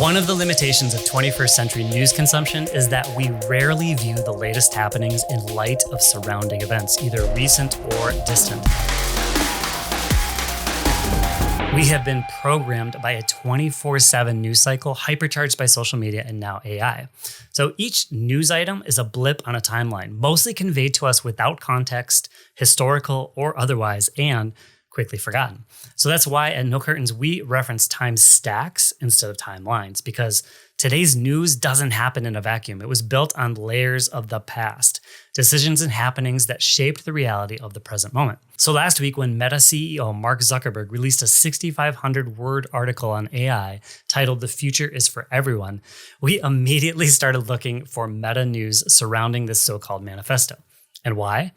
One of the limitations of 21st century news consumption is that we rarely view the latest happenings in light of surrounding events, either recent or distant. We have been programmed by a 24/7 news cycle, hypercharged by social media and now AI. So each news item is a blip on a timeline, mostly conveyed to us without context, historical or otherwise, and quickly forgotten. So that's why at No Curtains, we reference time stacks instead of timelines, because today's news doesn't happen in a vacuum. It was built on layers of the past, decisions and happenings that shaped the reality of the present moment. So last week, when Meta CEO Mark Zuckerberg released a 6,500-word article on AI titled "The Future is for Everyone," we immediately started looking for meta news surrounding this so-called manifesto. And why?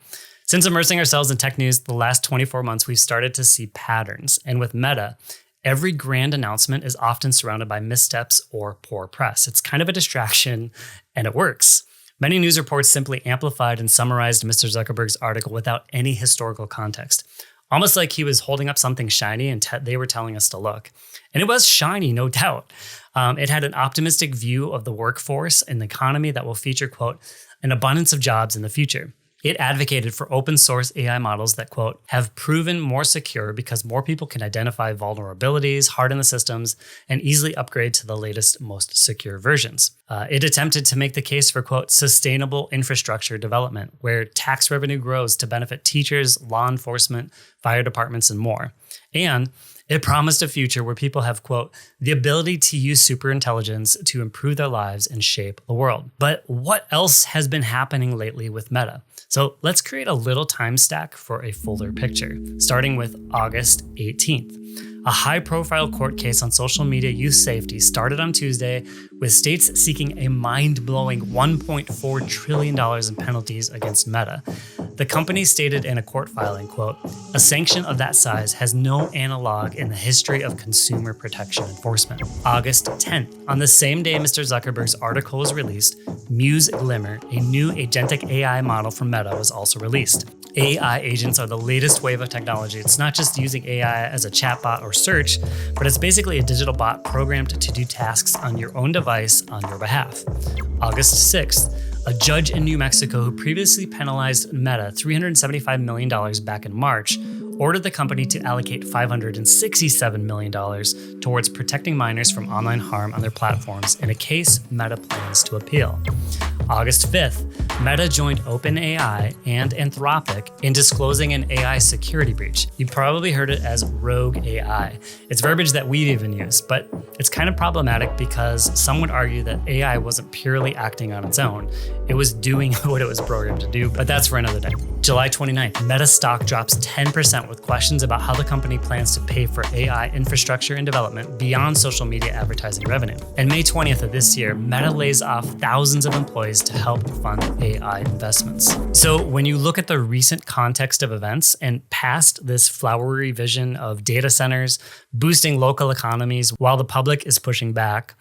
Since immersing ourselves in tech news the last 24 months, we've started to see patterns. And with Meta, every grand announcement is often surrounded by missteps or poor press. It's kind of a distraction, and it works. Many news reports simply amplified and summarized Mr. Zuckerberg's article without any historical context, almost like he was holding up something shiny and they were telling us to look. And it was shiny, no doubt. It had an optimistic view of the workforce and the economy that will feature, quote, an abundance of jobs in the future. It advocated for open source AI models that, quote, have proven more secure because more people can identify vulnerabilities, harden the systems, and easily upgrade to the latest, most secure versions. It attempted to make the case for, quote, sustainable infrastructure development, where tax revenue grows to benefit teachers, law enforcement, fire departments, and more. And it promised a future where people have, quote, the ability to use superintelligence to improve their lives and shape the world. But what else has been happening lately with Meta? So let's create a little time stack for a fuller picture, starting with August 18th. A high-profile court case on social media use safety started on Tuesday, with states seeking a mind-blowing $1.4 trillion in penalties against Meta. The company stated in a court filing, quote, a sanction of that size has no analog in the history of consumer protection enforcement. August 10th. On the same day Mr. Zuckerberg's article was released, Muse Glimmer, a new agentic AI model from Meta, was also released. AI agents are the latest wave of technology. It's not just using AI as a chatbot or search, but it's basically a digital bot programmed to do tasks on your own device on your behalf. August 6th. A judge in New Mexico who previously penalized Meta $375 million back in March ordered the company to allocate $567 million towards protecting minors from online harm on their platforms in a case Meta plans to appeal. August 5th, Meta joined OpenAI and Anthropic in disclosing an AI security breach. You probably heard it as rogue AI. It's verbiage that we've even used, but it's kind of problematic because some would argue that AI wasn't purely acting on its own. It was doing what it was programmed to do, but that's for another day. July 29th, Meta stock drops 10% with questions about how the company plans to pay for AI infrastructure and development beyond social media advertising revenue. And May 20th of this year, Meta lays off thousands of employees to help fund AI investments. So when you look at the recent context of events and past this flowery vision of data centers boosting local economies while the public is pushing back,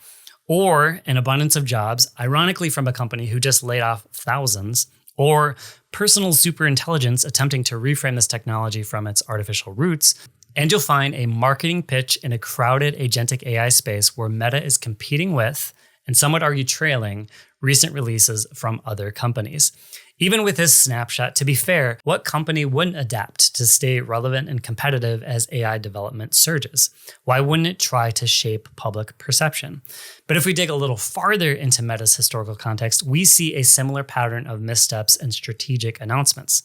or an abundance of jobs, ironically from a company who just laid off thousands, or personal superintelligence attempting to reframe this technology from its artificial roots, and you'll find a marketing pitch in a crowded agentic AI space where Meta is competing with, and some would argue trailing, recent releases from other companies. Even with this snapshot, to be fair, what company wouldn't adapt to stay relevant and competitive as AI development surges? Why wouldn't it try to shape public perception? But if we dig a little farther into Meta's historical context, we see a similar pattern of missteps and strategic announcements.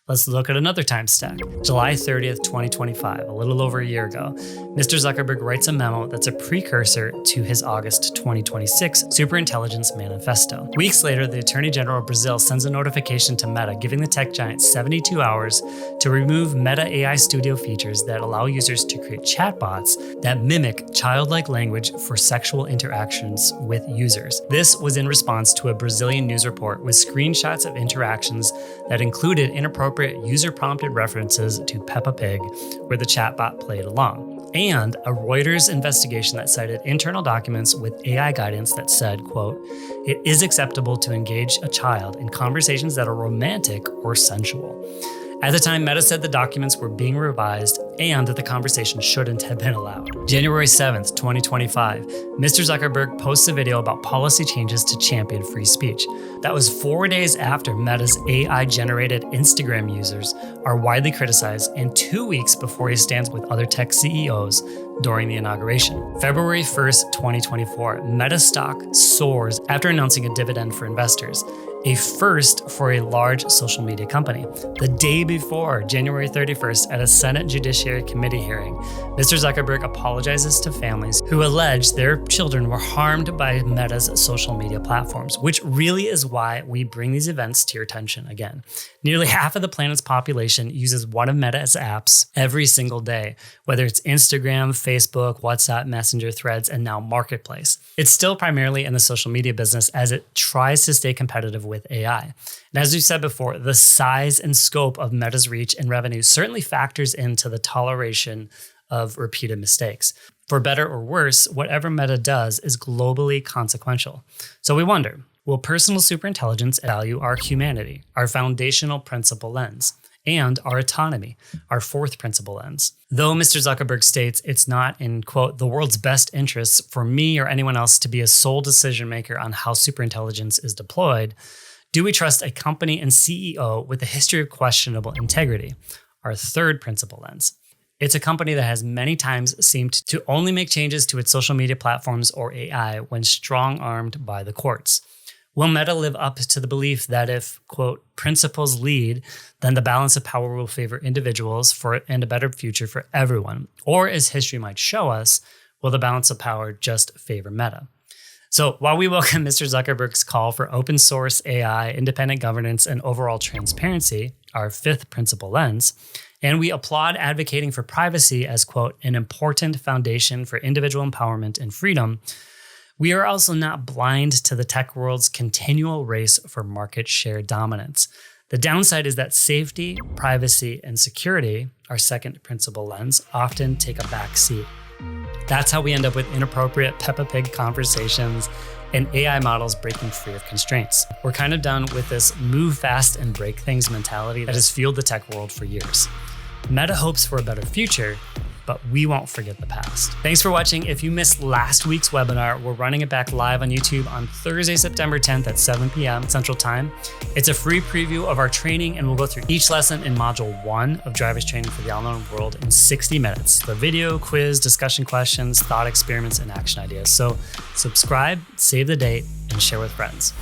Let's look at another time stack. July 30th, 2025, a little over a year ago, Mr. Zuckerberg writes a memo that's a precursor to his August 2026 superintelligence manifesto. Weeks later, the Attorney General of Brazil sends a notification to Meta, giving the tech giant 72 hours to remove Meta AI Studio features that allow users to create chatbots that mimic childlike language for sexual interactions with users. This was in response to a Brazilian news report with screenshots of interactions that included inappropriate user-prompted references to Peppa Pig, where the chatbot played along, and a Reuters investigation that cited internal documents with AI guidance that said, quote, it is acceptable to engage a child in conversations that are romantic or sensual. At the time, Meta said the documents were being revised and that the conversation shouldn't have been allowed. January 7th, 2025, Mr. Zuckerberg posts a video about policy changes to champion free speech. That was 4 days after Meta's AI-generated Instagram users are widely criticized and 2 weeks before he stands with other tech CEOs during the inauguration. February 1st, 2024, Meta stock soars after announcing a dividend for investors, a first for a large social media company. The day before, January 31st, at a Senate Judiciary Committee hearing, Mr. Zuckerberg apologizes to families who allege their children were harmed by Meta's social media platforms, which really is why we bring these events to your attention again. Nearly half of the planet's population uses one of Meta's apps every single day, whether it's Instagram, Facebook, WhatsApp, Messenger, Threads, and now Marketplace. It's still primarily in the social media business as it tries to stay competitive with AI. And as we said before, the size and scope of Meta's reach and revenue certainly factors into the toleration of repeated mistakes. For better or worse, whatever Meta does is globally consequential. So we wonder, will personal superintelligence value our humanity, our foundational principle lens, and our autonomy, our fourth principle lens? Though Mr. Zuckerberg states it's not in, quote, the world's best interests for me or anyone else to be a sole decision maker on how superintelligence is deployed, do we trust a company and CEO with a history of questionable integrity, our third principle lens? It's a company that has many times seemed to only make changes to its social media platforms or AI when strong-armed by the courts. Will Meta live up to the belief that if, quote, principles lead, then the balance of power will favor individuals and a better future for everyone? Or, as history might show us, will the balance of power just favor Meta? So while we welcome Mr. Zuckerberg's call for open source AI, independent governance, and overall transparency, our fifth principle lens, and we applaud advocating for privacy as, quote, an important foundation for individual empowerment and freedom, we are also not blind to the tech world's continual race for market share dominance. The downside is that safety, privacy, and security, our second principle lens, often take a back seat. That's how we end up with inappropriate Peppa Pig conversations and AI models breaking free of constraints. We're kind of done with this move fast and break things mentality that has fueled the tech world for years. Meta hopes for a better future, but we won't forget the past. Thanks for watching. If you missed last week's webinar, we're running it back live on YouTube on Thursday, September 10th at 7 p.m. Central Time. It's a free preview of our training, and we'll go through each lesson in Module 1 of Driver's Training for the All-Known World in 60 minutes. The video, quiz, discussion questions, thought experiments, and action ideas. So subscribe, save the date, and share with friends.